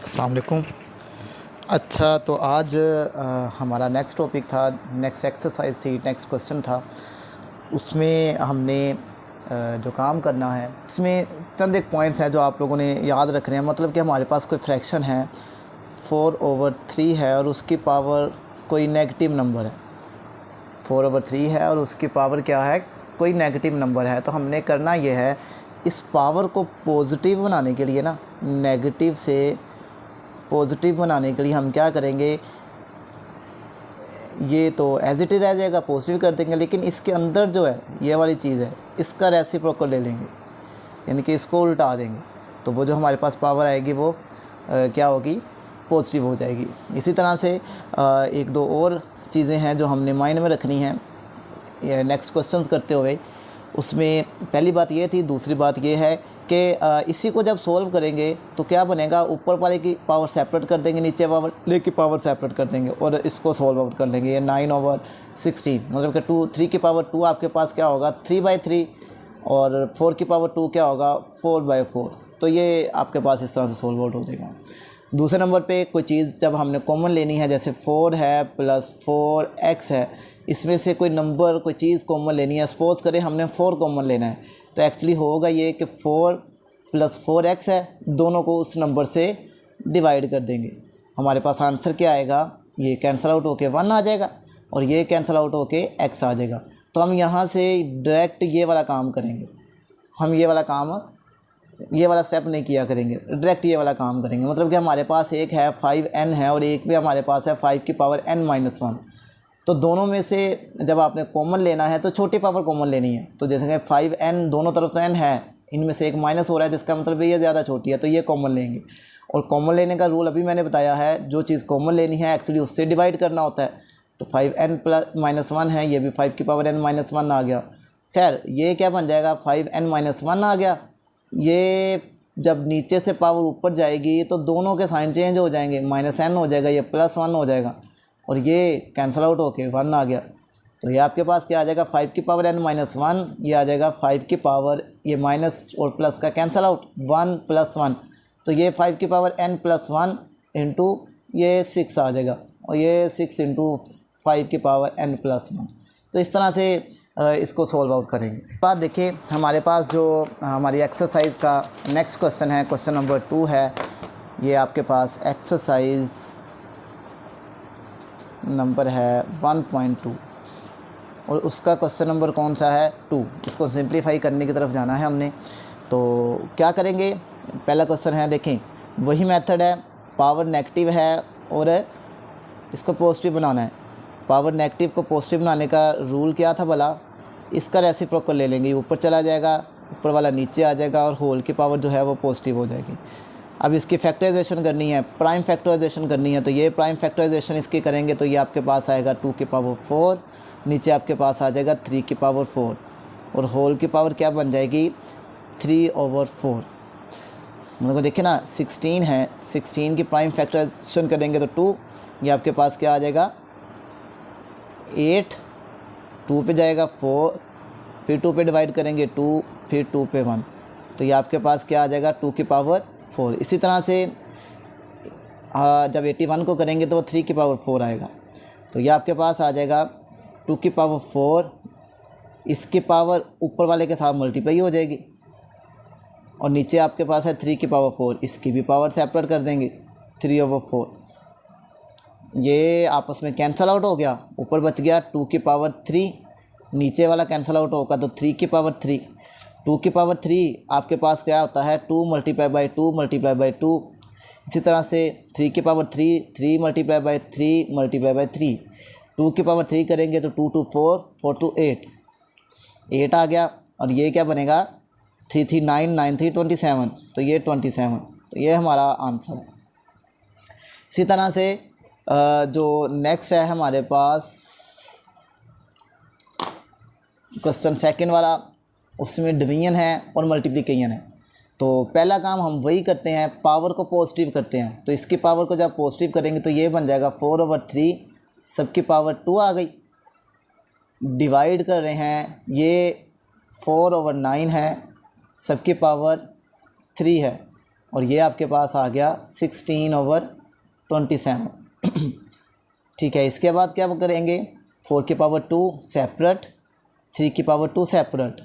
अस्सलाम वालेकुम। अच्छा, तो आज हमारा नेक्स्ट टॉपिक था, नेक्स्ट एक्सरसाइज थी, नेक्स्ट क्वेश्चन था। उसमें हमने जो काम करना है इसमें चंद एक पॉइंट्स हैं जो आप लोगों ने याद रखने हैं। मतलब कि हमारे पास कोई फ्रैक्शन है 4/3 है और उसकी पावर कोई नेगेटिव नंबर है। 4/3 है और उसकी पावर क्या है, कोई नेगेटिव नंबर है। तो हमने करना ये है, इस पावर को पॉजिटिव बनाने के लिए ना, नेगेटिव से पॉजिटिव बनाने के लिए हम क्या करेंगे, ये तो एज इट इज़ रह जाएगा, पॉजिटिव कर देंगे, लेकिन इसके अंदर जो है ये वाली चीज़ है, इसका रेसिप्रोकल ले लेंगे, यानी कि इसको उल्टा देंगे। तो वो जो हमारे पास पावर आएगी वो क्या होगी, पॉजिटिव हो जाएगी। इसी तरह से एक दो और चीज़ें हैं जो हमने माइंड में रखनी हैं नेक्स्ट क्वेश्चंस करते हुए। उसमें पहली बात ये थी, दूसरी बात ये है कि इसी को जब सोल्व करेंगे तो क्या बनेगा, ऊपर वाले की पावर सेपरेट कर देंगे, नीचे वाले की पावर सेपरेट कर देंगे और इसको सोल्व आउट कर लेंगे। ये 9/16, मतलब कि 3 की पावर 2 आपके पास क्या होगा, 3/3, और 4 की पावर 2 क्या होगा, 4/4। तो ये आपके पास इस तरह से सोल्व आउट हो जाएगा। दूसरे नंबर पे कोई चीज़ जब हमने कॉमन लेनी है, जैसे 4 है प्लस 4x है, इसमें से कोई नंबर, कोई चीज़ कॉमन लेनी है। सपोज़ करें हमने 4 कॉमन लेना है, तो एक्चुअली होगा ये कि 4 + 4x है, दोनों को उस नंबर से डिवाइड कर देंगे। हमारे पास आंसर क्या आएगा, ये कैंसिल आउट होके 1 आ जाएगा और ये कैंसिल आउट होके x आ जाएगा। तो हम यहाँ से डायरेक्ट ये वाला काम करेंगे, हम ये वाला स्टेप नहीं किया करेंगे, डायरेक्ट ये वाला काम करेंगे। मतलब कि हमारे पास एक है 5n है और एक भी हमारे पास है 5 की पावर n-1। तो दोनों में से जब आपने कॉमन लेना है तो छोटी पावर कॉमन लेनी है। तो जैसे कि 5n, दोनों तरफ तो n है, इनमें से एक माइनस हो रहा है, जिसका मतलब ये ज़्यादा छोटी है, तो ये कॉमन लेंगे। और कॉमन लेने का रूल अभी मैंने बताया है, जो चीज़ कॉमन लेनी है एक्चुअली उससे डिवाइड करना होता है। तो 5n-1 है, ये भी 5 की पावर n-1 आ गया। खैर ये क्या बन जाएगा, 5n-1 आ गया। ये जब नीचे से पावर ऊपर जाएगी तो दोनों के साइन चेंज हो जाएंगे, -n हो जाएगा, ये +1 हो जाएगा और ये कैंसिल आउट होके 1 आ गया। तो ये आपके पास क्या आ जाएगा, 5 की पावर n-1, ये आ जाएगा 5 की पावर, ये माइनस और प्लस का कैंसिल आउट, 1 + 1, तो ये 5 की पावर n+1 इंटू ये 6 आ जाएगा और ये 6 इंटू 5 की पावर n+1। तो इस तरह से इसको सॉल्व आउट करेंगे। बात देखिए, हमारे पास जो हमारी एक्सरसाइज का नेक्स्ट क्वेश्चन है, क्वेश्चन नंबर 2 है। ये आपके पास एक्सरसाइज नंबर है 1.2 और उसका क्वेश्चन नंबर कौन सा है, 2। इसको सिंप्लीफाई करने की तरफ जाना है हमने। तो क्या करेंगे, पहला क्वेश्चन है, देखें वही मेथड है, पावर नेगेटिव है और इसको पॉजिटिव बनाना है। पावर नेगेटिव को पॉजिटिव बनाने का रूल क्या था भला, इसका रेसिप्रोकल ले लेंगे, ऊपर चला जाएगा, ऊपर वाला नीचे आ जाएगा और होल की पावर जो है वो पॉजिटिव हो जाएगी। अब इसकी फैक्टराइजेशन करनी है, प्राइम फैक्टराइजेशन करनी है। तो ये प्राइम फैक्टराइजेशन इसकी करेंगे तो ये आपके पास आएगा 2 की पावर 4, नीचे आपके पास आ जाएगा 3 की पावर 4 और होल की पावर क्या बन जाएगी, 3/4। मतलब देखिए ना, 16 है, 16 की प्राइम फैक्टराइजेशन करेंगे तो 2, ये आपके पास क्या आ जाएगा 8, 2 पे जाएगा 4, फिर 2 पे डिवाइड करेंगे 2, फिर 2 पे 1, तो ये आपके पास क्या आ जाएगा 2 की पावर 4। इसी तरह से जब 81 को करेंगे तो वो 3 की पावर 4 आएगा। तो ये आपके पास आ जाएगा 2 की पावर 4, इसकी पावर ऊपर वाले के साथ मल्टीप्लाई हो जाएगी और नीचे आपके पास है 3 की पावर 4, इसकी भी पावर सेपरेट कर देंगे, 3/4। ये आपस में कैंसिल आउट हो गया, ऊपर बच गया 2 की पावर 3, नीचे वाला कैंसिल आउट होगा तो 3 की पावर 3। 2 की पावर 3 आपके पास क्या होता है, 2 × 2 × 2। इसी तरह से 3 की पावर 3, 3 × 3 × 3। 2 की पावर 3 करेंगे तो 2 × 4, 4 × 8, 8 आ गया और ये क्या बनेगा, 3 3 9, 9 3 27, तो ये 27। तो ये हमारा आंसर है। इसी तरह से जो नेक्स्ट है हमारे पास क्वेश्चन सेकंड वाला, उसमें डिवीजन है और मल्टीप्लिकेशन है। तो पहला काम हम वही करते हैं, पावर को पॉजिटिव करते हैं। तो इसकी पावर को जब पॉजिटिव करेंगे तो ये बन जाएगा 4/3, सबकी पावर 2 आ गई। डिवाइड कर रहे हैं, ये 4/9 है, सबकी पावर 3 है। और ये आपके पास आ गया 16/27। ठीक है, इसके बाद क्या करेंगे, 4 की पावर 2 सेपरेट, 3 की पावर 2 सेपरेट,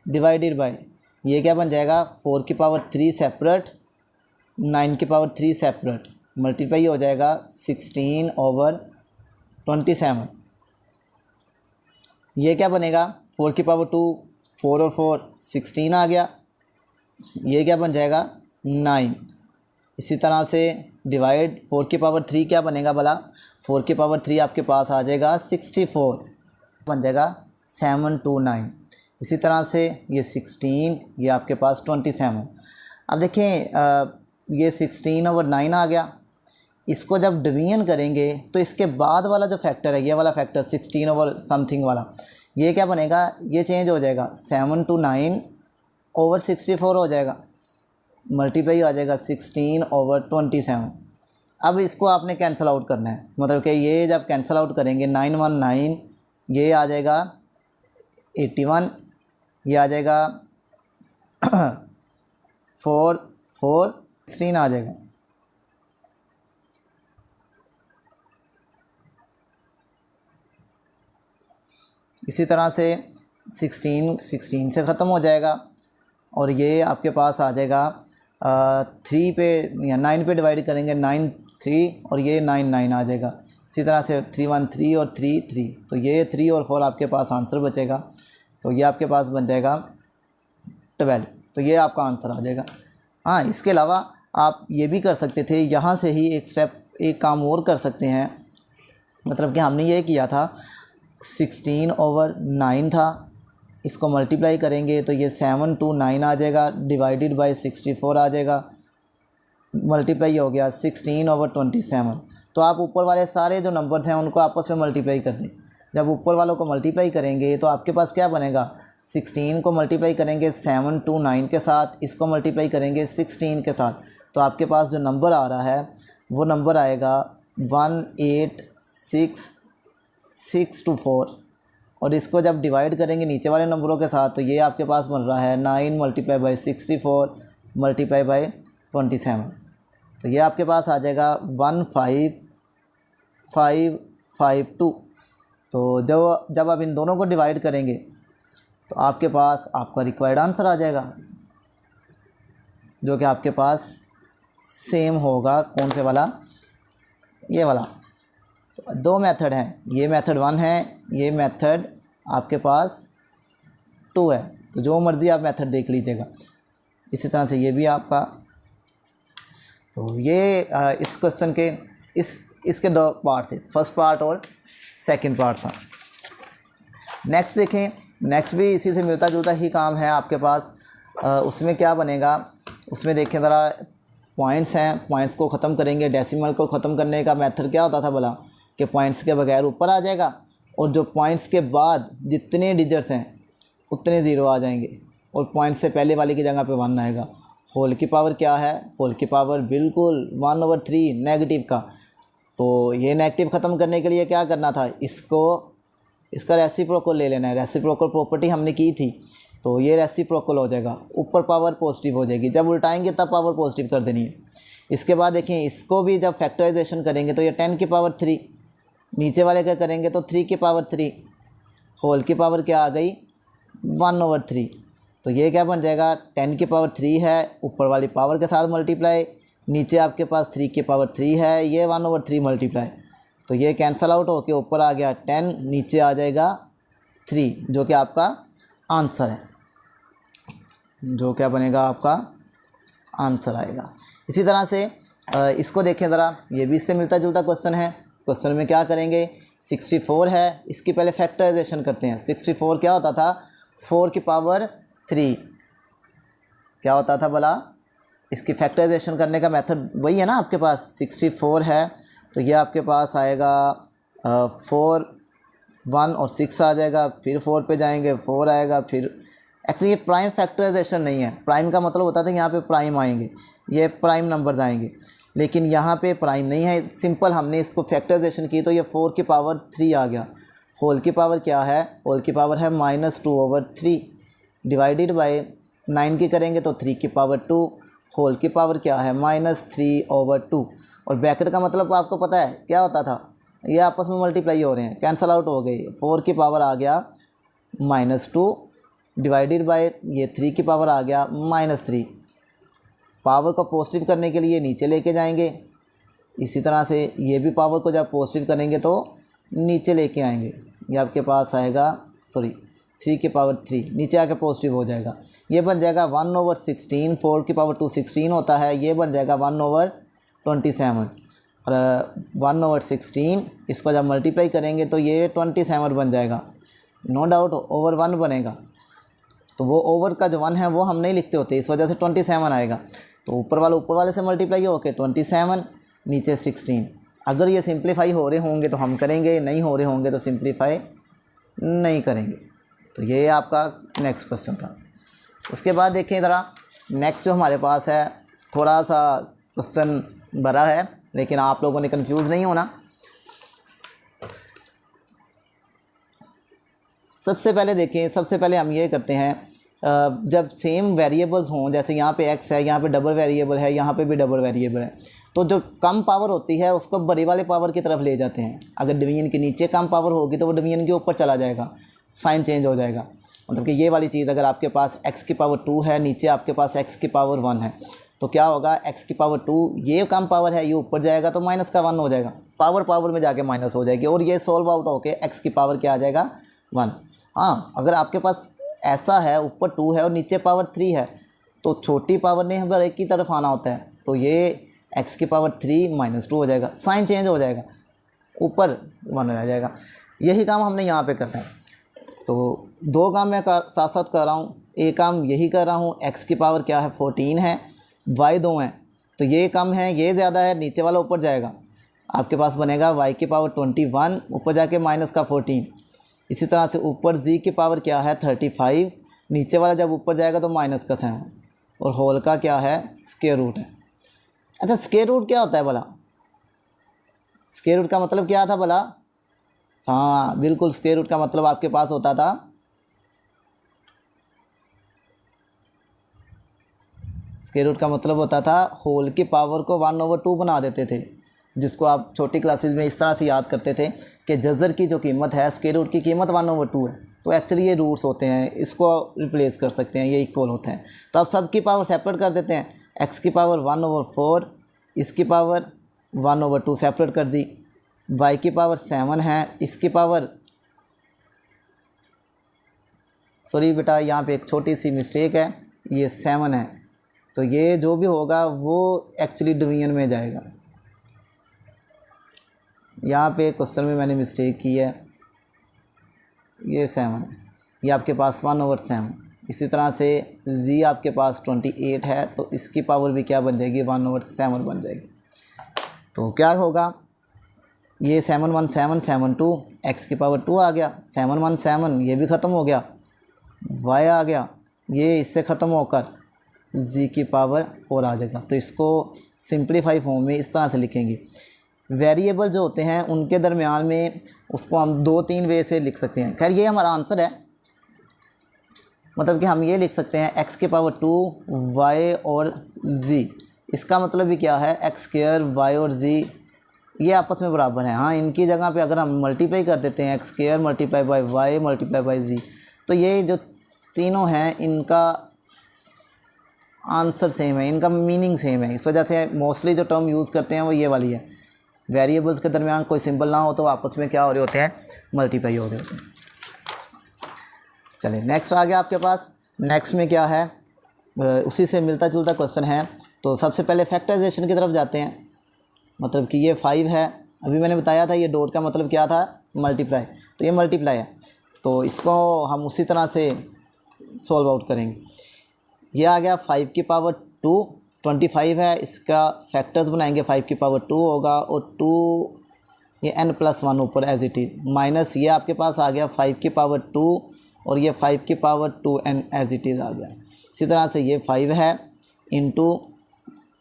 डिवाइडेड बाय ये क्या बन जाएगा, 4 की पावर 3 सेपरेट, 9 की पावर 3 सेपरेट, मल्टीप्लाई हो जाएगा 16/27। ये क्या बनेगा, 4 की पावर 2, 4 और 4 16 आ गया, ये क्या बन जाएगा 9। इसी तरह से डिवाइड 4 की पावर 3 क्या बनेगा भला, 4 की पावर 3 आपके पास आ जाएगा 64, बन जाएगा 729। इसी तरह से ये 16, ये आपके पास 27। अब देखें ये 16/9 आ गया, इसको जब डिवीजन करेंगे तो इसके बाद वाला जो फैक्टर है, ये वाला फैक्टर 16/समथिंग वाला, ये क्या बनेगा, ये चेंज हो जाएगा 7/9/64 हो जाएगा, मल्टीप्लाई आ जाएगा 16/27। अब इसको आपने कैंसिल आउट करना है, मतलब कि ये जब कैंसिल आउट करेंगे 919, ये आ जाएगा 81, ये आ जाएगा 4 4 16 आ जाएगा। इसी तरह से 16 से ख़त्म हो जाएगा और ये आपके पास आ जाएगा 3 पे या 9 पे डिवाइड करेंगे 9 3 और ये 9 9 आ जाएगा। इसी तरह से 3 1 3 और 3 3, तो ये 3 और 4 आपके पास आंसर बचेगा, तो ये आपके पास बन जाएगा 12, तो ये आपका आंसर आ जाएगा। हाँ, इसके अलावा आप ये भी कर सकते थे, यहाँ से ही एक काम और कर सकते हैं, मतलब कि हमने ये किया था 16/9 था, इसको मल्टीप्लाई करेंगे तो ये 729 आ जाएगा, डिवाइडेड बाय 64 आ जाएगा, मल्टीप्लाई हो गया 16/27। तो आप ऊपर वाले सारे जो नंबर्स हैं उनको आपस में मल्टीप्लाई कर दें। जब ऊपर वालों को मल्टीप्लाई करेंगे तो आपके पास क्या बनेगा, 16 को मल्टीप्लाई करेंगे 729 के साथ, इसको मल्टीप्लाई करेंगे 16 के साथ, तो आपके पास जो नंबर आ रहा है वो नंबर आएगा 18624। और इसको जब डिवाइड करेंगे नीचे वाले नंबरों के साथ तो ये आपके पास बन रहा है 9 मल्टीप्लाई बाई 64 मल्टीप्लाई बाई 27, तो ये आपके पास आ जाएगा 15552। तो जब आप इन दोनों को डिवाइड करेंगे तो आपके पास आपका रिक्वायर्ड आंसर आ जाएगा, जो कि आपके पास सेम होगा, कौन से वाला, ये वाला। तो 2 मेथड हैं, ये मेथड 1 है, ये मेथड आपके पास 2 है, तो जो मर्ज़ी आप मेथड देख लीजिएगा। इसी तरह से ये भी आपका, तो ये इस क्वेश्चन के इसके 2 पार्ट थे, फर्स्ट पार्ट और सेकंड पार्ट था। नेक्स्ट देखें, नेक्स्ट भी इसी से मिलता जुलता ही काम है आपके पास। उसमें क्या बनेगा, उसमें देखें ज़रा, पॉइंट्स हैं, पॉइंट्स को ख़त्म करेंगे। डेसिमल को ख़त्म करने का मेथड क्या होता था भला, कि पॉइंट्स के बगैर ऊपर आ जाएगा और जो पॉइंट्स के बाद जितने डिजिट्स हैं उतने ज़ीरो आ जाएंगे और पॉइंट से पहले वाले की जगह पे 1 आएगा। होल की पावर क्या है, होल की पावर बिल्कुल 1/3 नेगेटिव का। तो ये नेगेटिव ख़त्म करने के लिए क्या करना था, इसका रेसिप्रोकल ले लेना है। रेसिप्रोकल प्रॉपर्टी हमने की थी, तो ये रेसिप्रोकल हो जाएगा, ऊपर पावर पॉजिटिव हो जाएगी, जब उल्टाएंगे तब पावर पॉजिटिव कर देनी है। इसके बाद देखें, इसको भी जब फैक्टराइजेशन करेंगे तो ये 10 की पावर 3, नीचे वाले क्या करेंगे तो 3 की पावर 3, होल की पावर क्या आ गई 1/3। तो ये क्या बन जाएगा, 10 की पावर 3 है, ऊपर वाली पावर के साथ मल्टीप्लाई, नीचे आपके पास 3 की पावर 3 है, ये 1/3 मल्टीप्लाई, तो ये कैंसल आउट होके ऊपर आ गया 10, नीचे आ जाएगा 3, जो कि आपका आंसर है, जो क्या बनेगा आपका आंसर आएगा। इसी तरह से इसको देखें ज़रा, ये भी इससे मिलता जुलता क्वेश्चन है। क्वेश्चन में क्या करेंगे, 64 है, इसकी पहले फैक्टराइजेशन करते हैं। 64 क्या होता था, 4 की पावर 3 क्या होता था भला, इसकी फैक्टराइजेशन करने का मेथड वही है ना आपके पास। 64 है तो ये आपके पास आएगा 4 1 और 6 आ जाएगा, फिर 4 पे जाएंगे 4 आएगा, फिर एक्चुअली ये प्राइम फैक्टराइजेशन नहीं है। प्राइम का मतलब होता था यहाँ पे प्राइम आएंगे, ये प्राइम नंबर्स आएंगे, लेकिन यहाँ पे प्राइम नहीं है। सिंपल हमने इसको फैक्टराइजेशन की तो ये 4 की पावर 3 आ गया। होल की पावर क्या है, होल की पावर है -2/3 डिवाइडेड बाय 9 की करेंगे तो 3 की पावर 2, होल की पावर क्या है -3/2, और ब्रैकेट का मतलब आपको पता है क्या होता था, ये आपस में मल्टीप्लाई हो रहे हैं, कैंसल आउट हो गई। 4 की पावर आ गया -2 डिवाइडेड बाय ये 3 की पावर आ गया -3। पावर को पॉजिटिव करने के लिए नीचे लेके जाएंगे, इसी तरह से ये भी पावर को जब पॉजिटिव करेंगे तो नीचे लेके आएंगे, ये आपके पास आएगा 3 की पावर 3 नीचे आके पॉजिटिव हो जाएगा, ये बन जाएगा 1/16। 4 की पावर 2 16 होता है, ये बन जाएगा 1/27, और 1/16 इसको जब मल्टीप्लाई करेंगे तो ये 27 बन जाएगा, नो डाउट ओवर 1 बनेगा। तो वो ओवर का जो 1 है वो हम नहीं लिखते होते, इस वजह से 27 आएगा। तो ऊपर वाले से मल्टीप्लाई हो के 27, नीचे 16। अगर ये सिंप्लीफाई हो रहे होंगे तो हम करेंगे, नहीं हो रहे होंगे तो सिंप्लीफाई नहीं करेंगे। तो ये आपका नेक्स्ट क्वेश्चन था। उसके बाद देखें ज़रा नेक्स्ट जो हमारे पास है, थोड़ा सा क्वेश्चन बड़ा है लेकिन आप लोगों ने कंफ्यूज नहीं होना। सबसे पहले देखें, सबसे पहले हम ये करते हैं, जब सेम वेरिएबल्स हों, जैसे यहाँ पे x है, यहाँ पे डबल वेरिएबल है, यहाँ पे भी डबल वेरिएबल है, तो जो कम पावर होती है उसको बड़ी वाले पावर की तरफ ले जाते हैं। अगर डिवीजन के नीचे कम पावर होगी तो वो डिवीजन के ऊपर चला जाएगा, साइन चेंज हो जाएगा। मतलब कि ये वाली चीज़, अगर आपके पास x की पावर 2 है, नीचे आपके पास x की पावर 1 है, तो क्या होगा, x की पावर 2, ये कम पावर है, ये ऊपर जाएगा तो माइनस का 1 हो जाएगा, पावर में जाके माइनस हो जाएगी, और ये सोल्व आउट होके x की पावर क्या आ जाएगा 1। हाँ, अगर आपके पास ऐसा है, ऊपर 2 है और नीचे पावर 3 है, तो छोटी पावर ने हमें एक की तरफ आना होता है, तो ये x की पावर 3 -2 हो जाएगा, साइन चेंज हो जाएगा, ऊपर 1 रह जाएगा। यही काम हमने यहाँ पे करना है। तो दो काम मैं साथ साथ कर रहा हूँ, एक काम यही कर रहा हूँ, x की पावर क्या है 14 है, y 2 है, तो ये कम है, ये ज़्यादा है, नीचे वाला ऊपर जाएगा, आपके पास बनेगा y की पावर 21, ऊपर जाके माइनस का 14। इसी तरह से ऊपर z की पावर क्या है 35, नीचे वाला जब ऊपर जाएगा तो माइनस का 7, और होल का क्या है स्क्वायर रूट है। अच्छा, स्क्वायर रूट क्या होता है भला? स्क्वायर रूट का मतलब क्या था भला? हाँ बिल्कुल, स्क्वायर रूट का मतलब आपके पास होता था, स्क्वायर रूट का मतलब होता था होल की पावर को 1/2 बना देते थे, जिसको आप छोटी क्लासेस में इस तरह से याद करते थे कि जज़र की जो कीमत है, स्क्वायर रूट की कीमत 1/2 है, तो एक्चुअली ये रूट्स होते हैं, इसको रिप्लेस कर सकते हैं, ये इक्वल होते हैं। तो आप सब की पावर सेपरेट कर देते हैं, x की पावर 1/4, इसकी पावर 1/2 सेपरेट कर दी, y की पावर 7 है, इसकी पावर, सॉरी बेटा यहाँ पे एक छोटी सी मिस्टेक है, ये 7 है, तो ये जो भी होगा वो एक्चुअली डिवीजन में जाएगा। यहाँ पे क्वेश्चन में मैंने मिस्टेक की है, ये 7 है, ये आपके पास 1/7। इसी तरह से z आपके पास 28 है, तो इसकी पावर भी क्या बन जाएगी 1/7 बन जाएगी। तो क्या होगा, ये 7 1 7 7 2, x की पावर 2 आ गया, 7 1 7, ये भी ख़त्म हो गया, y आ गया, ये इससे ख़त्म होकर z की पावर 4 आ जाएगा। तो इसको सिंप्लीफाई फॉर्म में इस तरह से लिखेंगे। वेरिएबल जो होते हैं उनके दरमियान में उसको हम 2-3 वे से लिख सकते हैं। खैर ये हमारा आंसर है, मतलब कि हम ये लिख सकते हैं x की पावर 2, y और z, इसका मतलब भी क्या है x², y और z ये आपस में बराबर हैं। हाँ, इनकी जगह पे अगर हम मल्टीप्लाई कर देते हैं x² multiply by y multiply by z, तो ये जो तीनों हैं इनका आंसर सेम है, इनका मीनिंग सेम है। इस वजह से मोस्टली जो टर्म यूज़ करते हैं वो ये वाली है, वेरिएबल्स के दरमियान कोई सिंबल ना हो तो आपस में क्या हो रहे होते हैं, मल्टीप्लाई हो रहे होते हैं। चलिए नेक्स्ट आ गया आपके पास। नेक्स्ट में क्या है, उसी से मिलता जुलता क्वेश्चन है। तो सबसे पहले फैक्टराइजेशन की तरफ जाते हैं। मतलब कि ये 5 है, अभी मैंने बताया था ये डॉट का मतलब क्या था, मल्टीप्लाई, तो ये मल्टीप्लाई है, तो इसको हम उसी तरह से सॉल्व आउट करेंगे। ये आ गया 5 की पावर 2, 25 है, इसका फैक्टर्स बनाएंगे, 5 की पावर 2 होगा और 2 ये n+1 ऊपर एज इट इज़, माइनस ये आपके पास आ गया 5 की पावर 2 और ये 5 की power 2n as it is आ गया। इसी तरह से ये 5 है इंटू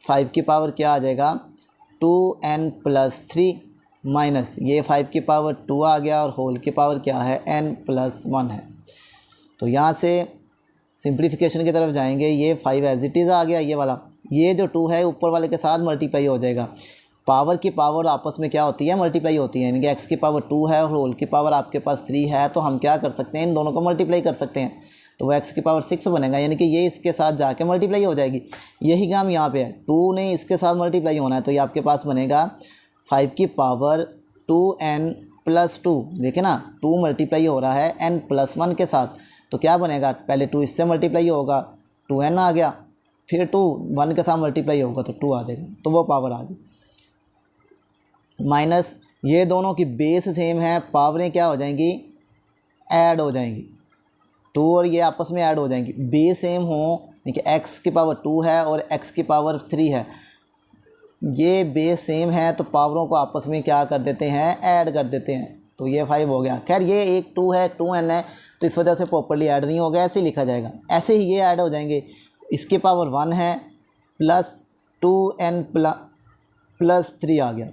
5 की पावर क्या आ जाएगा 2n+3 माइनस ये 5 की पावर 2 आ गया और होल की पावर क्या है n+1 है। तो यहाँ से सिंप्लीफिकेशन की तरफ जाएंगे, ये 5 एज इट इज़ आ गया, ये वाला ये जो 2 है ऊपर वाले के साथ मल्टीप्लाई हो जाएगा। पावर की पावर आपस में क्या होती है, मल्टीप्लाई होती है, यानी कि x की पावर 2 है और होल की पावर आपके पास 3 है, तो हम क्या कर सकते हैं, इन दोनों को मल्टीप्लाई कर सकते हैं, तो वो x की पावर 6 बनेगा, यानी कि ये इसके साथ जाके मल्टीप्लाई हो जाएगी। यही काम यहाँ पे है, 2 ने इसके साथ मल्टीप्लाई होना है, तो ये आपके पास बनेगा 5 की पावर 2n प्लस 2। देखें ना, 2 मल्टीप्लाई हो रहा है n प्लस 1 के साथ, तो क्या बनेगा, पहले 2 इससे मल्टीप्लाई होगा, 2n आ गया, फिर 2 1 के साथ मल्टीप्लाई होगा तो 2 आ जाएगा, तो वो पावर आ गई। माइनस ये दोनों की बेस सेम है, पावरें क्या हो जाएंगी, ऐड हो जाएंगी, 2 और ये आपस में ऐड हो जाएंगी। बेस सेम हो, देखिए x की पावर 2 है और x की पावर 3 है, ये बेस सेम है, तो पावरों को आपस में क्या कर देते हैं, ऐड कर देते हैं, तो ये 5 हो गया। खैर ये एक 2 है, 2n है, तो इस वजह से प्रॉपर्ली ऐड नहीं हो गया, ऐसे ही लिखा जाएगा। ऐसे ही ये ऐड हो जाएंगे, इसकी पावर 1 है प्लस 2n प्लस 3 आ गया,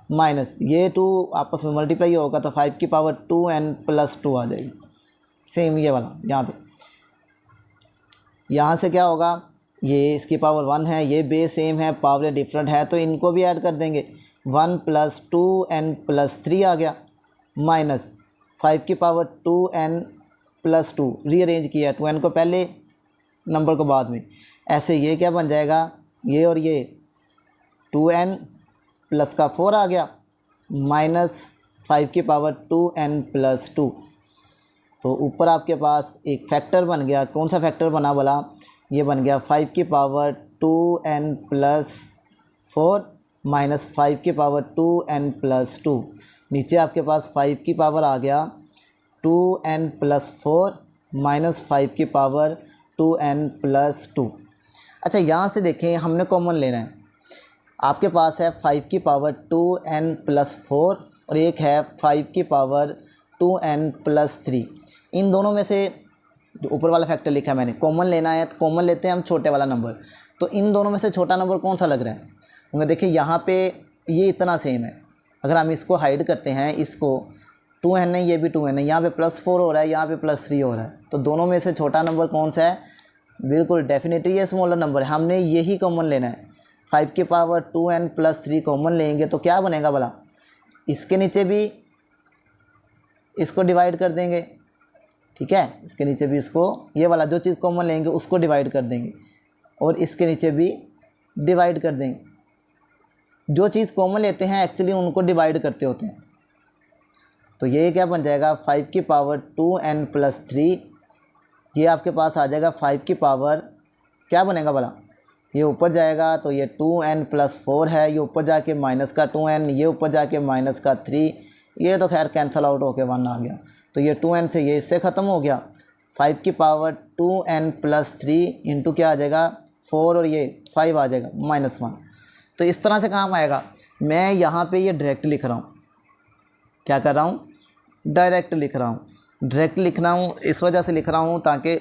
माइनस ये 2 आपस में मल्टीप्लाई होगा, तो 5 की पावर 2n प्लस 2 आ जाएगी। सेम ये वाला यहाँ पे, यहाँ से क्या होगा, ये इसकी पावर 1 है, ये बेस सेम है, पावर डिफरेंट है, तो इनको भी ऐड कर देंगे, 1 प्लस 2n प्लस 3 आ गया, माइनस 5 की पावर 2n प्लस 2, रीअरेंज किया, 2n को पहले, नंबर को बाद में, ऐसे ये क्या बन जाएगा, ये और ये 2n प्लस का 4 आ गया, माइनस 5 की पावर 2n प्लस 2, तो ऊपर आपके पास एक फैक्टर बन गया। कौन सा फैक्टर बना बोला, ये बन गया 5 की पावर 2n प्लस 4 माइनस 5 की पावर 2n प्लस 2, नीचे आपके पास 5 की पावर आ गया 2n प्लस 4 माइनस 5 की पावर 2n प्लस 2। अच्छा यहाँ से देखें, हमने कॉमन लेना है, आपके पास है 5 की पावर 2n प्लस 4 और एक है 5 की पावर 2n प्लस 3। इन दोनों में से जो ऊपर वाला फैक्टर लिखा है मैंने, कॉमन लेना है, तो कॉमन लेते हैं हम छोटे वाला नंबर, तो इन दोनों में से छोटा नंबर कौन सा लग रहा है, क्योंकि देखिए यहाँ पे ये इतना सेम है, अगर हम इसको हाइड करते हैं, इसको 2n है, ये भी 2n है, यहाँ पे प्लस 4 हो रहा है, यहाँ पे प्लस 3 हो रहा है, तो दोनों में से छोटा नंबर कौन सा है, बिल्कुल डेफिनेटली ये स्मॉलर नंबर है, हमने यही कॉमन लेना है। 5 की पावर 2n प्लस 3 कॉमन लेंगे तो क्या बनेगा भला, इसके नीचे भी इसको डिवाइड कर देंगे, ठीक है, इसके नीचे भी इसको, ये वाला जो चीज़ कॉमन लेंगे उसको डिवाइड कर देंगे और इसके नीचे भी डिवाइड कर देंगे। जो चीज़ कॉमन लेते हैं एक्चुअली उनको डिवाइड करते होते हैं, तो ये क्या बन जाएगा 5 की पावर 2n प्लस 3, ये आपके पास आ जाएगा 5 की पावर, क्या बनेगा भला, ये ऊपर जाएगा तो ये 2n प्लस 4 है, ये ऊपर जाके माइनस का 2n, ये ऊपर जाके माइनस का 3, ये तो खैर कैंसिल आउट होके 1 आ गया, तो ये 2n से ये इससे ख़त्म हो गया। 5 की पावर 2n प्लस 3 इंटू क्या आ जाएगा 4 और ये 5 आ जाएगा -1। तो इस तरह से काम आएगा। मैं यहाँ पे ये डायरेक्ट लिख रहा हूँ, क्या कर रहा हूँ, डायरेक्ट लिख रहा हूँ, डायरेक्ट लिख रहा हूँ, इस वजह से लिख रहा हूँ ताकि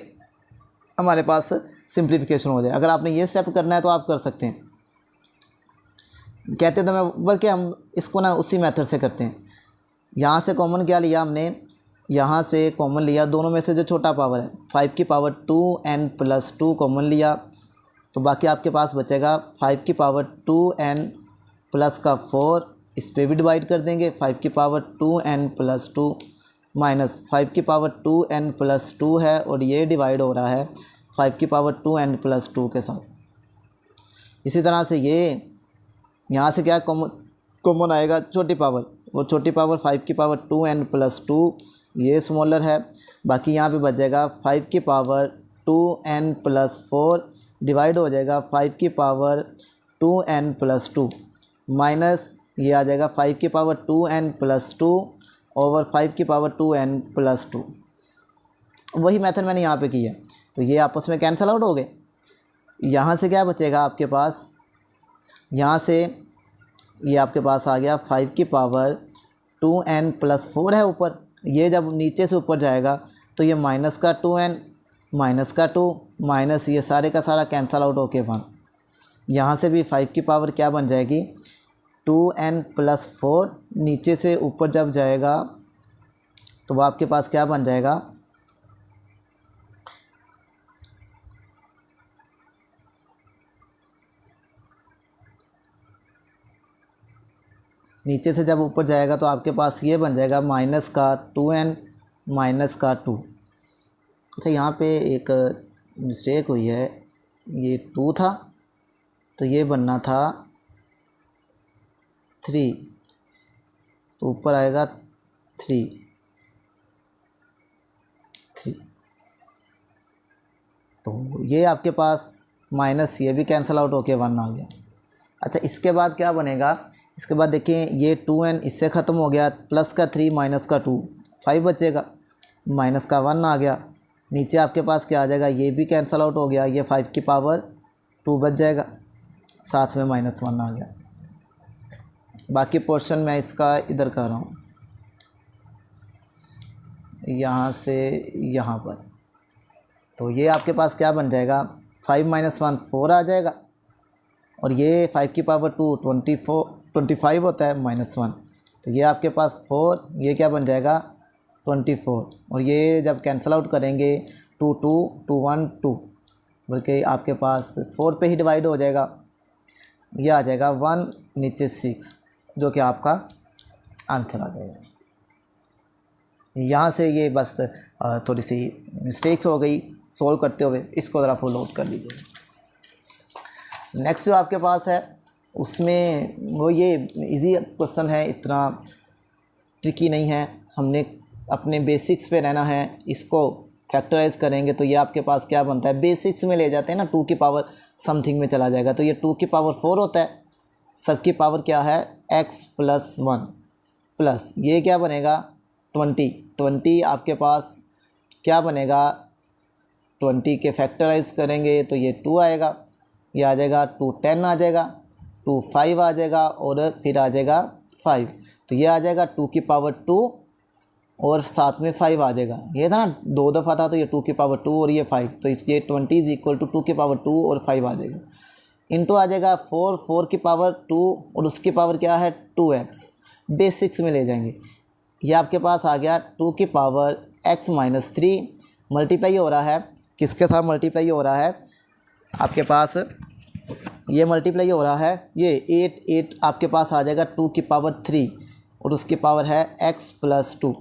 हमारे पास सिंप्लीफिकेशन हो जाए। अगर आपने ये स्टेप करना है तो आप कर सकते हैं, कहते तो मैं, बल्कि हम इसको ना उसी मेथड से करते हैं। यहाँ से कॉमन क्या लिया हमने, यहाँ से कॉमन लिया दोनों में से जो छोटा पावर है, 5 की पावर 2n प्लस 2 कॉमन लिया, तो बाकी आपके पास बचेगा 5 की पावर 2n प्लस का 4, इस पर भी डिवाइड कर देंगे, 5 की पावर 2n प्लस 2 माइनस 5 की पावर 2n प्लस 2 है और ये डिवाइड हो रहा है 5 की पावर 2n प्लस 2 के साथ। इसी तरह से ये यहाँ से क्या कॉमन आएगा, छोटी पावर, वो छोटी पावर 5 की पावर 2n प्लस 2, ये स्मॉलर है, बाकी यहाँ पे बच जाएगा 5 की पावर 2n प्लस 4 डिवाइड हो जाएगा 5 की पावर 2n प्लस 2 माइनस ये आ जाएगा 5 की पावर 2n प्लस 2 ओवर 5 की पावर 2n प्लस 2। वही मेथड मैंने यहाँ पे किया, तो ये आपस में कैंसिल आउट हो गए। यहाँ से क्या बचेगा आपके पास, यहाँ से ये आपके पास आ गया 5 की पावर 2n प्लस 4 है ऊपर, ये जब नीचे से ऊपर जाएगा तो ये माइनस का 2n माइनस का 2 माइनस ये सारे का सारा कैंसिल आउट होके 1। यहाँ से भी 5 की पावर क्या बन जाएगी 2n प्लस 4, नीचे से ऊपर जब जाएगा तो वो आपके पास क्या बन जाएगा, नीचे से जब ऊपर जाएगा तो आपके पास ये बन जाएगा माइनस का 2n माइनस का 2। अच्छा, यहाँ पे एक मिस्टेक हुई है, ये 2 था तो ये बनना था 3, तो ऊपर आएगा 3। तो ये आपके पास माइनस ये भी कैंसिल आउट होके 1 आ गया। अच्छा, इसके बाद क्या बनेगा, इसके बाद देखिए ये 2n इससे ख़त्म हो गया, प्लस का 3 माइनस का 2, 5 बचेगा, माइनस का 1 आ गया। नीचे आपके पास क्या आ जाएगा, ये भी कैंसिल आउट हो गया, ये 5 की पावर 2 बच जाएगा, साथ में -1 आ गया। बाकी पोर्शन मैं इसका इधर कर रहा हूँ, यहाँ से यहाँ पर। तो ये आपके पास क्या बन जाएगा, 5 - 1 4 आ जाएगा, और ये 5 की पावर 2 25 होता है -1, तो ये आपके पास 4, ये क्या बन जाएगा 24, और ये जब कैंसिल आउट करेंगे 2 2 2 1 2, बल्कि आपके पास 4 पे ही डिवाइड हो जाएगा, ये आ जाएगा 1 नीचे 6, जो कि आपका आंसर आ जाएगा। यहाँ से ये बस थोड़ी सी मिस्टेक्स हो गई सॉल्व करते हुए, इसको ज़रा फुल आउट कर लीजिए। नेक्स्ट जो आपके पास है उसमें वो ये इजी क्वेश्चन है, इतना ट्रिकी नहीं है, हमने अपने बेसिक्स पे रहना है। इसको फैक्टराइज करेंगे तो ये आपके पास क्या बनता है, बेसिक्स में ले जाते हैं ना, 2 की पावर समथिंग में चला जाएगा, तो ये 2 की पावर 4 होता है। सब की पावर क्या है x + 1 प्लस ये क्या बनेगा 20 आपके पास क्या बनेगा, 20 के फैक्टराइज करेंगे तो ये 2 आएगा, ये आ जाएगा 2 10 आ जाएगा, 2 5 आ जाएगा, और फिर आ जाएगा 5, तो ये आ जाएगा 2 की पावर 2 और साथ में 5 आ जाएगा। ये था ना 2 दफ़ा था, तो ये 2 की पावर 2 और ये 5, तो इसलिए 20 = 2 की पावर 2 और 5 आ जाएगा। इंटू आ जाएगा 4 की पावर 2 और उसकी पावर क्या है 2x, बेसिक्स में ले जाएंगे। ये आपके पास आ गया 2 की पावर x - 3, मल्टीप्लाई हो रहा है, किसके साथ मल्टीप्लाई हो रहा है, आपके पास ये मल्टीप्लाई हो रहा है, ये 8 आपके पास आ जाएगा 2 की पावर 3 और उसकी पावर है x + 2।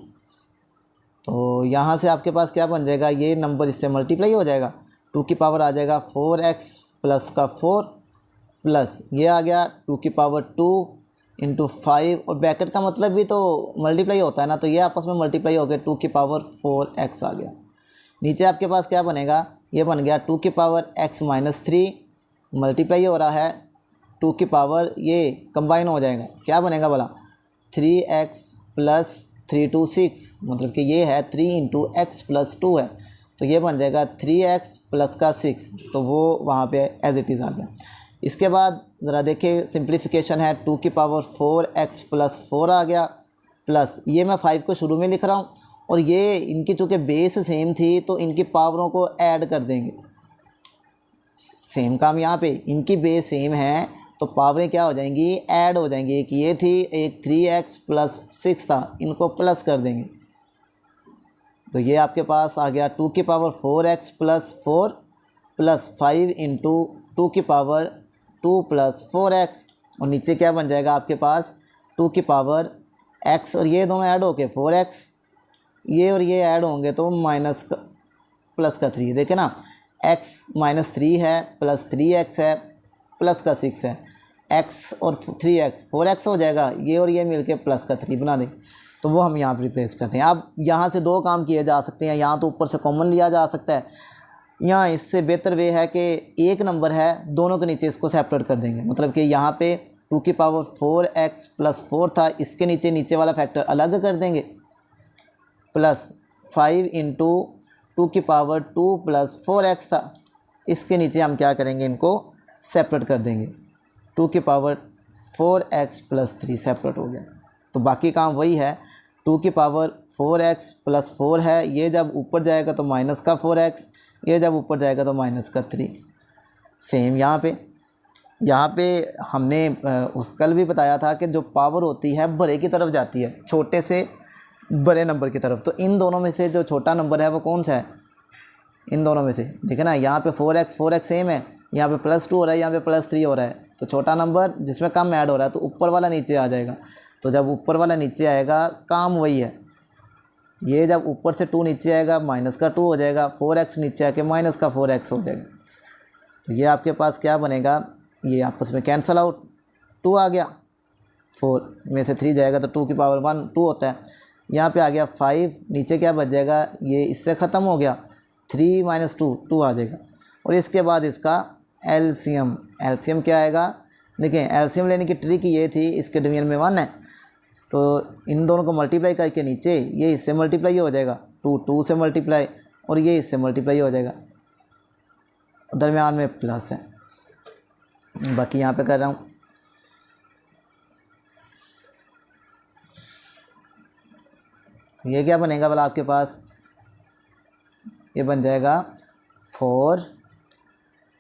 तो यहाँ से आपके पास क्या बन जाएगा, ये नंबर इससे मल्टीप्लाई हो जाएगा, 2 की पावर आ जाएगा 4x प्लस का 4 प्लस ये आ गया 2 की पावर 2 × 5, और ब्रैकेट का मतलब भी तो मल्टीप्लाई होता है ना, तो ये आपस में मल्टीप्लाई हो गया 2 की पावर 4x आ गया। नीचे आपके पास क्या बनेगा, ये बन गया 2 की पावर x - 3 मल्टीप्लाई हो रहा है 2 की पावर, ये कंबाइन हो जाएगा, क्या बनेगा बोला 3x + 3 2 6, मतलब कि ये है 3 × x + 2 है, तो ये बन जाएगा 3x प्लस का 6, तो वो वहाँ पे एज इट इज़ आ गया। इसके बाद ज़रा देखिए सिंप्लीफिकेशन है, 2 की पावर 4x + 4 आ गया, प्लस ये मैं 5 को शुरू में लिख रहा हूँ, और ये इनकी चूँकि बेस सेम थी तो इनकी पावरों को ऐड कर देंगे। सेम काम यहाँ पे, इनकी बेस सेम है तो पावरें क्या हो जाएंगी, ऐड हो जाएंगी। एक ये थी, एक 3x + 6 था, इनको प्लस कर देंगे, तो ये आपके पास आ गया 2 की पावर 4x + 4 प्लस 5 × 2 की पावर 2 + 4x, और नीचे क्या बन जाएगा आपके पास 2 की पावर x, और ये दोनों ऐड होके 4x, ये और ये ऐड होंगे तो प्लस का 3, देखे ना x - 3 है प्लस 3x है प्लस का 6 है, x और 3x 4x हो जाएगा, ये और ये मिलके प्लस का 3 बना दें, तो वो हम यहाँ पर रिप्लेस करते हैं। अब यहाँ से 2 काम किए जा सकते हैं, यहाँ तो ऊपर से कॉमन लिया जा सकता है, यहाँ इससे बेहतर वे है कि एक नंबर है दोनों के नीचे इसको सेपरेट कर देंगे, मतलब कि यहाँ पे 2 की पावर 4x + 4 था, इसके नीचे वाला फैक्टर अलग कर देंगे, प्लस 5 × 2 की पावर 2 + 4x था, इसके नीचे हम क्या करेंगे, इनको सेपरेट कर देंगे, 2 की पावर 4x + 3 सेपरेट हो गया। तो बाकी काम वही है, 2 की पावर 4x + 4 है, ये जब ऊपर जाएगा तो माइनस का 4x, ये जब ऊपर जाएगा तो माइनस का 3। सेम यहाँ पे हमने उस कल भी बताया था कि जो पावर होती है बड़े की तरफ जाती है, छोटे से बड़े नंबर की तरफ, तो इन दोनों में से जो छोटा नंबर है वो कौन सा है, इन दोनों में से देखे ना, यहाँ पे 4x सेम है, यहाँ पे +2 हो रहा है, यहाँ पे +3 हो रहा है, तो छोटा नंबर जिसमें कम ऐड हो रहा है तो ऊपर वाला नीचे आ जाएगा, तो जब ऊपर वाला नीचे आएगा काम वही है, ये जब ऊपर से 2 नीचे आएगा माइनस का 2 हो जाएगा, 4x नीचे आके माइनस का 4x हो जाएगा। तो ये आपके पास क्या बनेगा, ये आपस में कैंसल आउट, 2 आ गया, 4 में से 3 जाएगा तो 2 की पावर 1 2 होता है। यहाँ पे आ गया 5, नीचे क्या बच जाएगा, ये इससे ख़त्म हो गया, 3 - 2 2 आ जाएगा। और इसके बाद इसका एलसीएम, एलसीएम क्या आएगा, देखिए एलसीएम लेने की ट्रिक ये थी, इसके डिवीजन में 1 है तो इन दोनों को मल्टीप्लाई करके नीचे ये इससे मल्टीप्लाई हो जाएगा, 2 2 से मल्टीप्लाई और ये इससे मल्टीप्लाई हो जाएगा, दरमियान में प्लस है। बाकी यहाँ पे कर रहा हूँ, तो ये क्या बनेगा भला आपके पास, ये बन जाएगा 4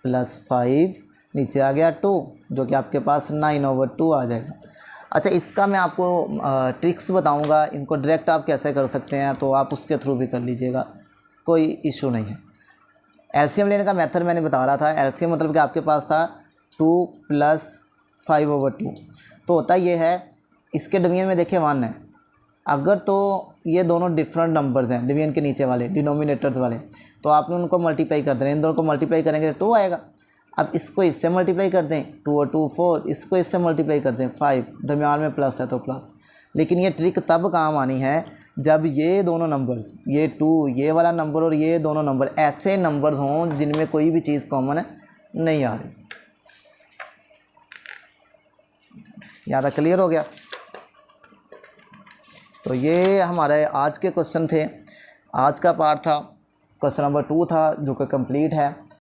+ 5 नीचे आ गया 2 जो कि आपके पास 9/2 आ जाएगा। अच्छा, इसका मैं आपको ट्रिक्स बताऊंगा, इनको डायरेक्ट आप कैसे कर सकते हैं तो आप उसके थ्रू भी कर लीजिएगा, कोई इशू नहीं है। एलसीएम लेने का मेथड मैंने बता रहा था, एलसीएम मतलब कि आपके पास था 2 + 5/2, तो होता ये है, इसके डिवीजन में देखिए 1 है, अगर तो ये दोनों डिफरेंट नंबर्स हैं डिवीजन के नीचे वाले डिनोमिनेटर्स वाले, तो आपने उनको मल्टीप्लाई कर देना, इन दोनों को मल्टीप्लाई करेंगे तो 2 आएगा। अब इसको इससे मल्टीप्लाई कर दें, 2 और 2 4, इसको इससे मल्टीप्लाई कर दें 5, दरमियान में प्लस है तो प्लस। लेकिन ये ट्रिक तब काम आनी है जब ये दोनों नंबर्स, ये 2 ये वाला नंबर और ये दोनों नंबर ऐसे नंबर्स हों जिनमें कोई भी चीज़ कॉमन नहीं आ रही। यहाँ तक क्लियर हो गया। तो ये हमारे आज के क्वेश्चन थे, आज का पार्ट था, क्वेश्चन नंबर 2 था जो कि कंप्लीट है।